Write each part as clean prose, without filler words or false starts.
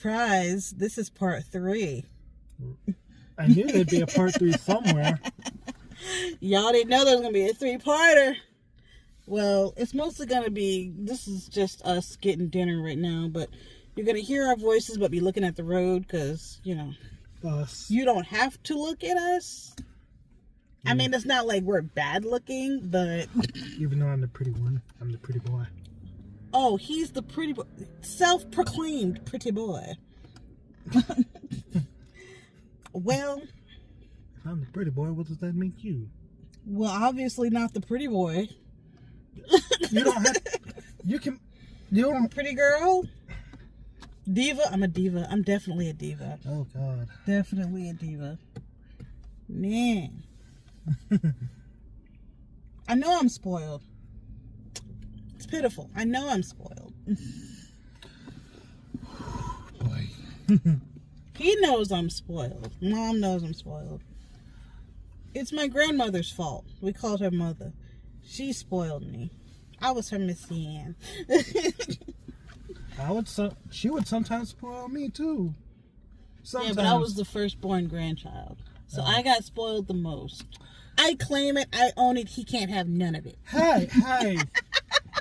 surprise, this is part 3. I knew there'd be a part 3 somewhere. Y'all didn't know there was going to be a 3-parter. Well, it's mostly going to be, this is just us getting dinner right now, but you're going to hear our voices, but be looking at the road because, you know, you don't have to look at us. I mean, it's not like we're bad looking, but... Even though I'm the pretty one, I'm the pretty boy. Oh, he's the pretty boy. Self-proclaimed pretty boy. Well... If I'm the pretty boy, what does that make you? Well, obviously not the pretty boy. You don't have... You can... You don't... Pretty girl? Diva? I'm a diva. I'm definitely a diva. Oh, God. Definitely a diva. Man. I know I'm spoiled. It's pitiful. I know I'm spoiled. Boy. He knows I'm spoiled. Mom knows I'm spoiled. It's my grandmother's fault. We called her mother. She spoiled me. I was her Missy Ann. She would sometimes spoil me too. Sometimes. Yeah, but I was the firstborn grandchild. So I got spoiled the most. I claim it. I own it. He can't have none of it. Hey.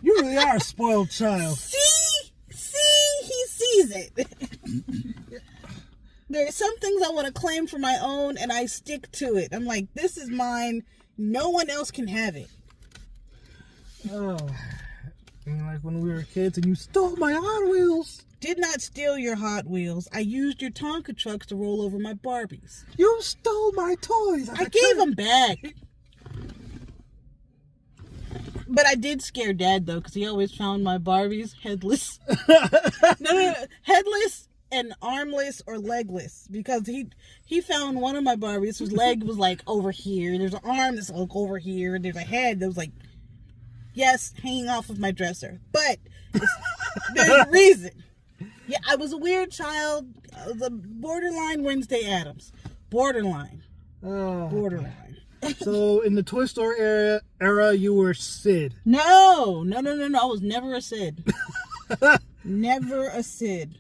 You really are a spoiled child. See? He sees it. There are some things I want to claim for my own, and I stick to it. I'm like, this is mine. No one else can have it. Oh. I mean, like when we were kids and you stole my Hot Wheels. Did not steal your Hot Wheels. I used your Tonka trucks to roll over my Barbies. You stole my toys. I gave them back. But I did scare Dad, though, because he always found my Barbies headless. No. Headless and armless or legless. Because he found one of my Barbies whose leg was, like, over here. There's an arm that's, like, over here. There's a head that was, like, yes, hanging off of my dresser. But there's a reason. Yeah, I was a weird child. I was a borderline Wednesday Addams. Borderline. Oh. Borderline. So in the Toy Story era, you were Sid. No. I was never a Sid. Never a Sid.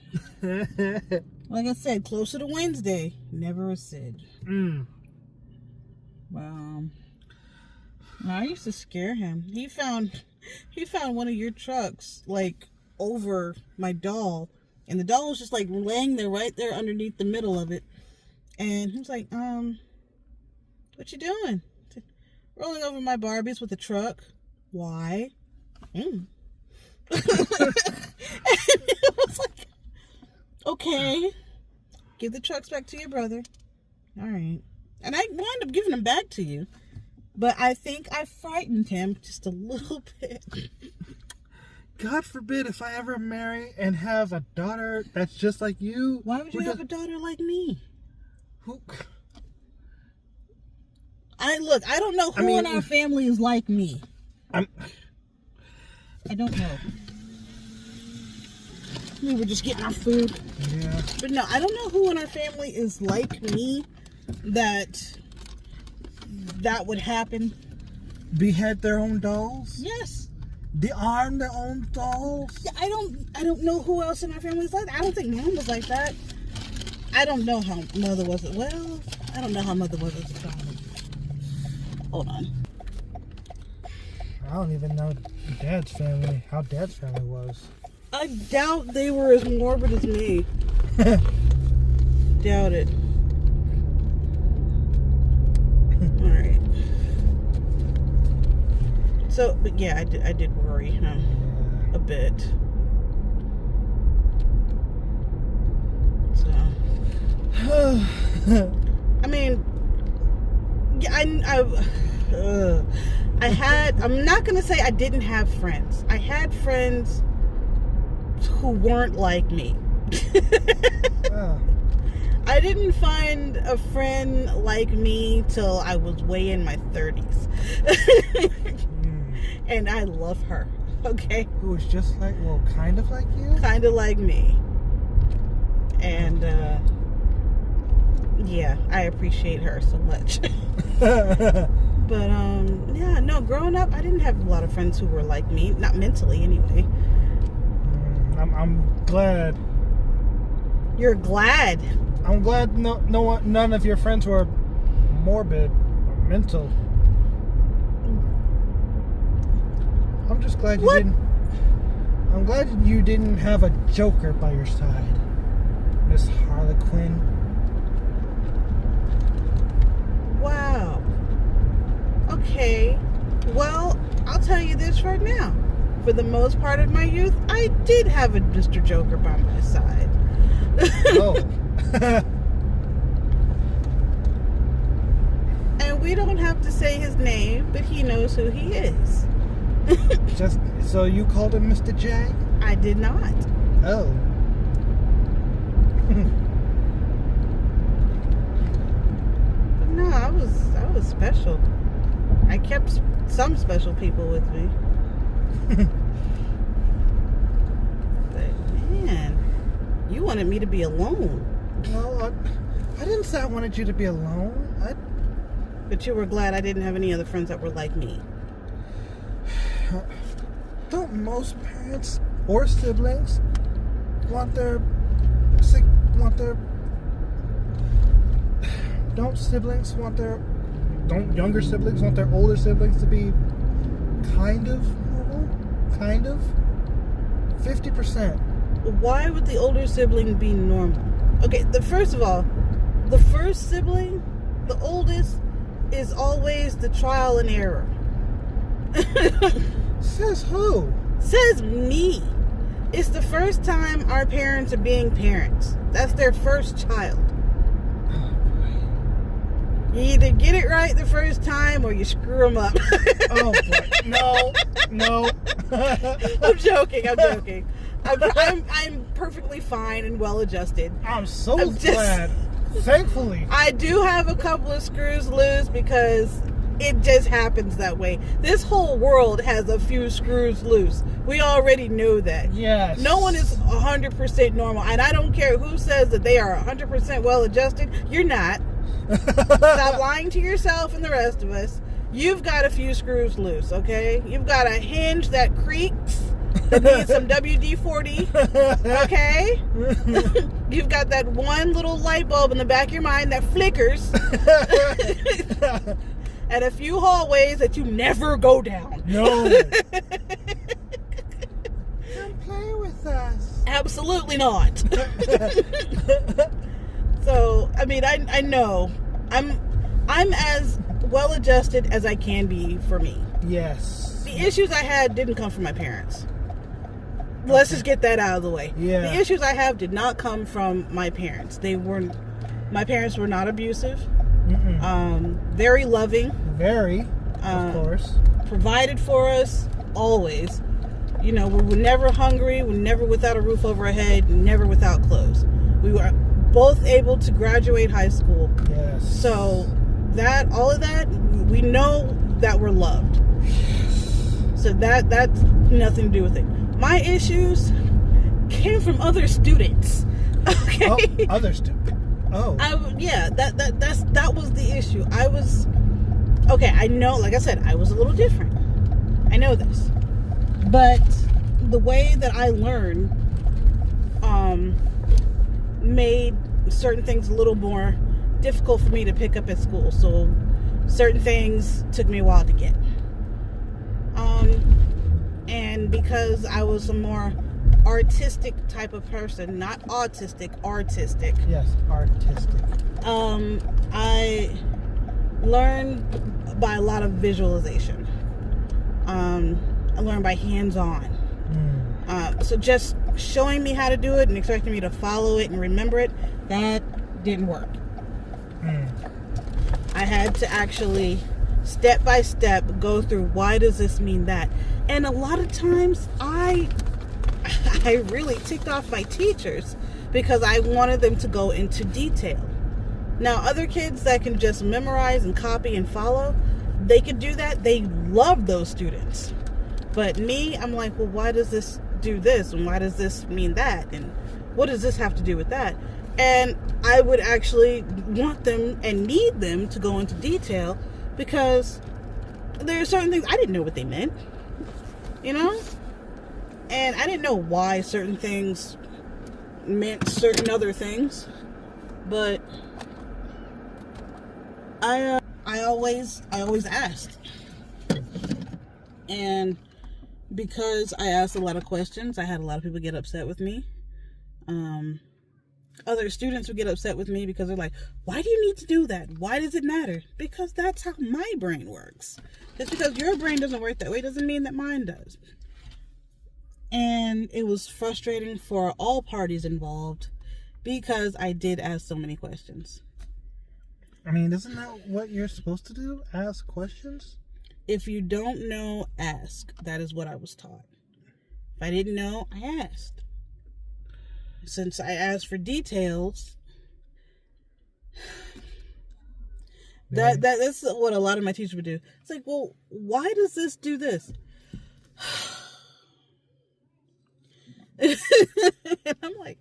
Like I said, closer to Wednesday, never a Sid. I used to scare him. He found one of your trucks like over my doll, and the doll was just like laying there right there underneath the middle of it. And he was like, what you doing? Said, rolling over my Barbies with a truck. Why? And it was like, okay, give the trucks back to your brother. All right. And I wound up giving them back to you. But I think I frightened him just a little bit. God forbid if I ever marry and have a daughter that's just like you. Why would you have a daughter like me? Who? I don't know who in our family is like me. I don't know. We were just getting our food. Yeah. But no, I don't know who in our family is like me that would happen. Behead their own dolls? Yes. De-arm their own dolls? Yeah, I don't know who else in our family is like that. I don't think Mom was like that. I don't know how Mother was. Well, I don't know how Mother was as a child. Hold on. I don't even know how Dad's family was. I doubt they were as morbid as me. Doubt it. Alright. So, but yeah, I did worry a bit. So. I mean, yeah, I'm not going to say I didn't have friends. I had friends who weren't like me. I didn't find a friend like me till I was way in my 30s. And I love her, okay? Who was just like, well, kind of like you? Kind of like me. And, yeah, I appreciate her so much. But, yeah, no, growing up, I didn't have a lot of friends who were like me. Not mentally, anyway. I'm glad You're glad. I'm glad none of your friends were morbid or mental. I'm just glad you didn't. I'm glad you didn't have a Joker by your side, Miss Harlequin. Wow. Okay. Well, I'll tell you this right now. For the most part of my youth, I did have a Mr. Joker by my side. Oh. And we don't have to say his name, but he knows who he is. Just so you called him Mr. J? I did not. Oh. But no, I was special. I kept some special people with me. But man, you wanted me to be alone. No, I didn't say I wanted you to be alone. But you were glad I didn't have any other friends that were like me. Don't most parents or siblings want their don't younger siblings want their older siblings to be kind of normal? Kind of? 50%. Why would the older sibling be normal? Okay, first of all, the first sibling, the oldest, is always the trial and error. Says who? Says me. It's the first time our parents are being parents. That's their first child. Oh boy. You either get it right the first time or you screw them up. Oh boy. No. I'm joking. I'm perfectly fine and well adjusted. I'm so glad. Thankfully. I do have a couple of screws loose because it just happens that way. This whole world has a few screws loose. We already know that. Yes. No one is 100% normal. And I don't care who says that they are 100% well adjusted. You're not. Stop lying to yourself and the rest of us. You've got a few screws loose, okay? You've got a hinge that creaks, that needs some WD-40, okay? You've got that one little light bulb in the back of your mind that flickers. And a few hallways that you never go down. No. Come play with us. Absolutely not. So, I mean, I know. I'm as well adjusted as I can be for me. Yes. The issues I had didn't come from my parents. Let's just get that out of the way. Yeah. The issues I have did not come from my parents. My parents were not abusive. Very loving. Very, of course. Provided for us, always. You know, we were never hungry, we were never without a roof over our head, never without clothes. We were both able to graduate high school. Yes. So all of that, we know that we're loved. So that's nothing to do with it. My issues came from other students. Okay. Oh, other students. Oh. That was the issue. I know, like I said, I was a little different. I know this. But the way that I learned made certain things a little more difficult for me to pick up at school. So certain things took me a while to get. And because I was a more artistic type of person, not autistic, artistic. Yes, artistic. I learned by a lot of visualization. I learned by hands-on. So just showing me how to do it and expecting me to follow it and remember it, that didn't work. I had to actually step by step go through, why does this mean that? And a lot of times I really ticked off my teachers because I wanted them to go into detail. Now, other kids that can just memorize and copy and follow, they could do that. They love those students. But me, I'm like, well, why does this do this? And why does this mean that? And what does this have to do with that? And I would actually want them and need them to go into detail because there are certain things I didn't know what they meant. You know? And I didn't know why certain things meant certain other things, but I always asked, and because I asked a lot of questions, I had a lot of people get upset with me. Other students would get upset with me because they're like, why do you need to do that? Why does it matter? Because that's how my brain works. Just because your brain doesn't work that way doesn't mean that mine does. And it was frustrating for all parties involved because I did ask so many questions. I mean, isn't that what you're supposed to do? Ask questions? If you don't know, ask. That is what I was taught. If I didn't know, I asked. Since I asked for details, that's what a lot of my teachers would do. It's like, well, why does this do this? And I'm like,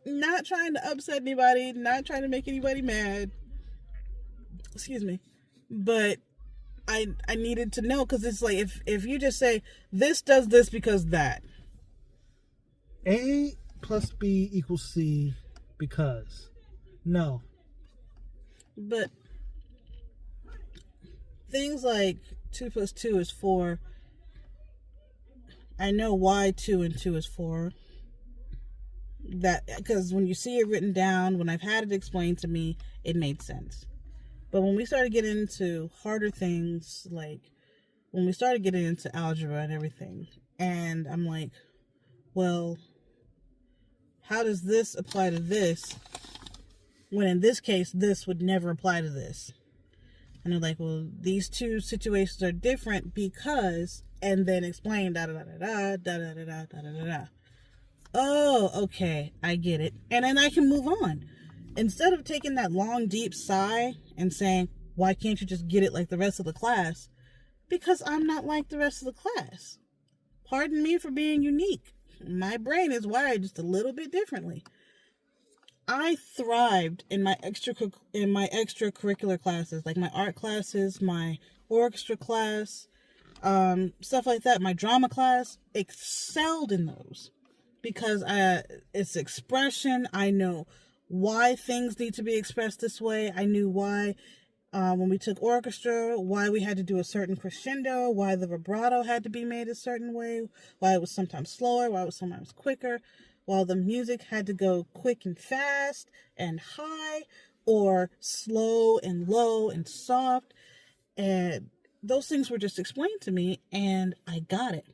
not trying to upset anybody, not trying to make anybody mad. Excuse me. But I needed to know, because it's like, if you just say, this does this because that. A plus B equals C because. No. But things like 2 plus 2 is 4. I know why 2 and 2 is 4. That, because when you see it written down, when I've had it explained to me, it made sense. But when we started getting into harder things, like when we started getting into algebra and everything, and I'm like, well, how does this apply to this? When in this case, this would never apply to this. And they're like, well, these two situations are different because, and then explain da da da da da da da da da da da. Oh, okay, I get it. And then I can move on. Instead of taking that long, deep sigh and saying, why can't you just get it like the rest of the class? Because I'm not like the rest of the class. Pardon me for being unique. My brain is wired just a little bit differently. I thrived in my extracurricular classes, like my art classes, my orchestra class, stuff like that. My drama class, excelled in those because it's expression. I know why things need to be expressed this way. I knew why, when we took orchestra, why we had to do a certain crescendo, why the vibrato had to be made a certain way, why it was sometimes slower, why it was sometimes quicker, while the music had to go quick and fast and high, or slow and low and soft. And those things were just explained to me, and I got it.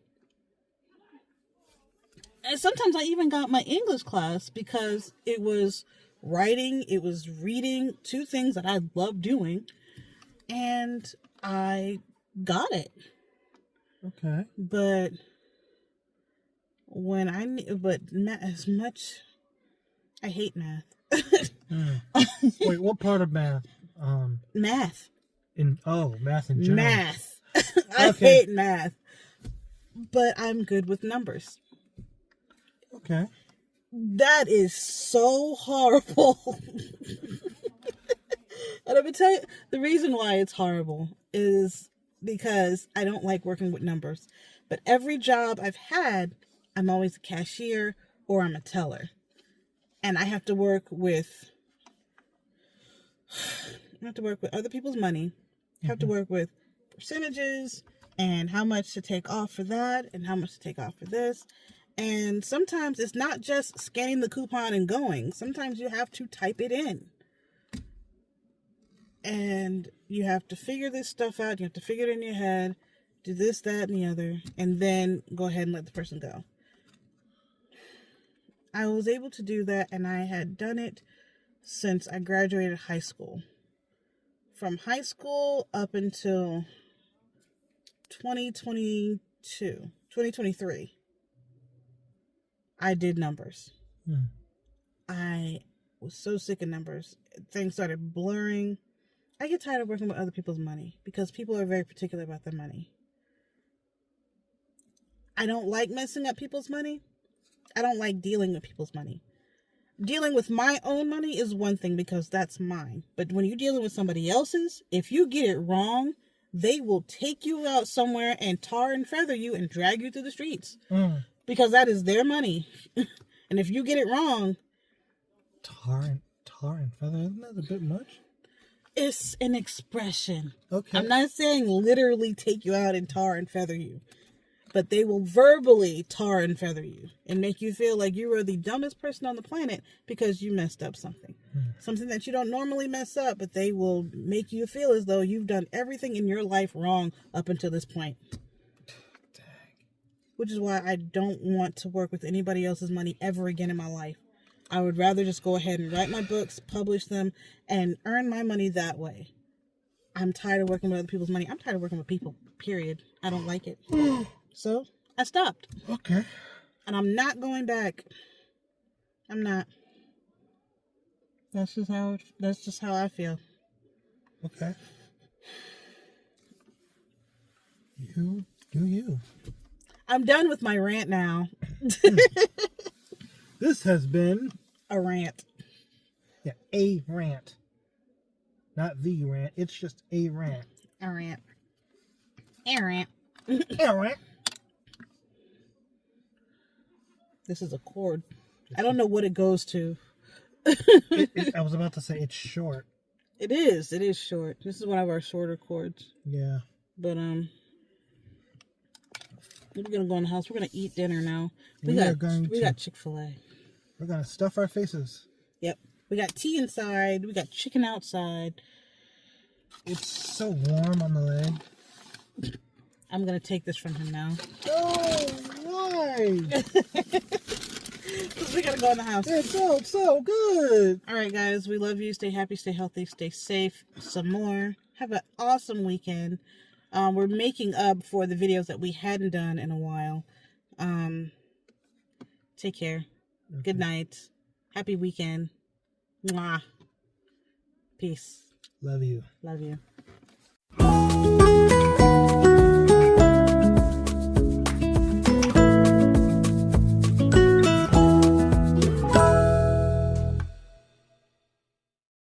And sometimes I even got my English class because it was writing, it was reading, two things that I love doing, and I got it. Okay. But as much, I hate math. Wait, what part of math? Math. Math in general. Math. I hate math. But I'm good with numbers. Okay. That is so horrible. And I'm gonna tell you, the reason why it's horrible is because I don't like working with numbers. But every job I've had, I'm always a cashier or I'm a teller. And I have to work with other people's money. I have to work with percentages and how much to take off for that and how much to take off for this. And sometimes it's not just scanning the coupon and going. Sometimes you have to type it in. And you have to figure this stuff out. You have to figure it in your head. Do this, that, and the other. And then go ahead and let the person go. I was able to do that, and I had done it since I graduated high school. From high school up until 2023. I did numbers. I was so sick of numbers. Things started blurring. I get tired of working with other people's money because people are very particular about their money. I don't like messing up people's money. I don't like dealing with people's money. Dealing with my own money is one thing because that's mine. But when you're dealing with somebody else's, if you get it wrong, they will take you out somewhere and tar and feather you and drag you through the streets. Because that is their money. And And if you get it wrong, Tar and feather, isn't that a bit much? it's an expression. Okay. I'm not saying literally take you out and tar and feather you, but they will verbally tar and feather you and make you feel like you are the dumbest person on the planet because you messed up something. Something that you don't normally mess up, but they will make you feel as though you've done everything in your life wrong up until this point. Dang. Which is why I don't want to work with anybody else's money ever again in my life. I would rather just go ahead and write my books, publish them, and earn my money that way. I'm tired of working with other people's money. I'm tired of working with people, period. I don't like it. So I stopped. Okay. And I'm not going back. I'm not. That's just how I feel. Okay. You do you. I'm done with my rant now. This has been A rant. a rant. Not the rant. It's just a rant. A rant. A rant. A rant. This is a chord. I don't know what it goes to. I was about to say it's short. It is. It is short. This is one of our shorter chords. Yeah. But we're gonna go in the house. We're gonna eat dinner now. We got Chick-fil-A. We're gonna stuff our faces. Yep. We got tea inside. We got chicken outside. It's so warm on the leg. I'm gonna take this from him now. Oh, why? We gotta go in the house. It felt so good. All right, guys. We love you. Stay happy. Stay healthy. Stay safe. Some more. Have an awesome weekend. We're making up for the videos that we hadn't done in a while. Take care. Okay. Good night. Happy weekend. Mwah. Peace. Love you. Love you.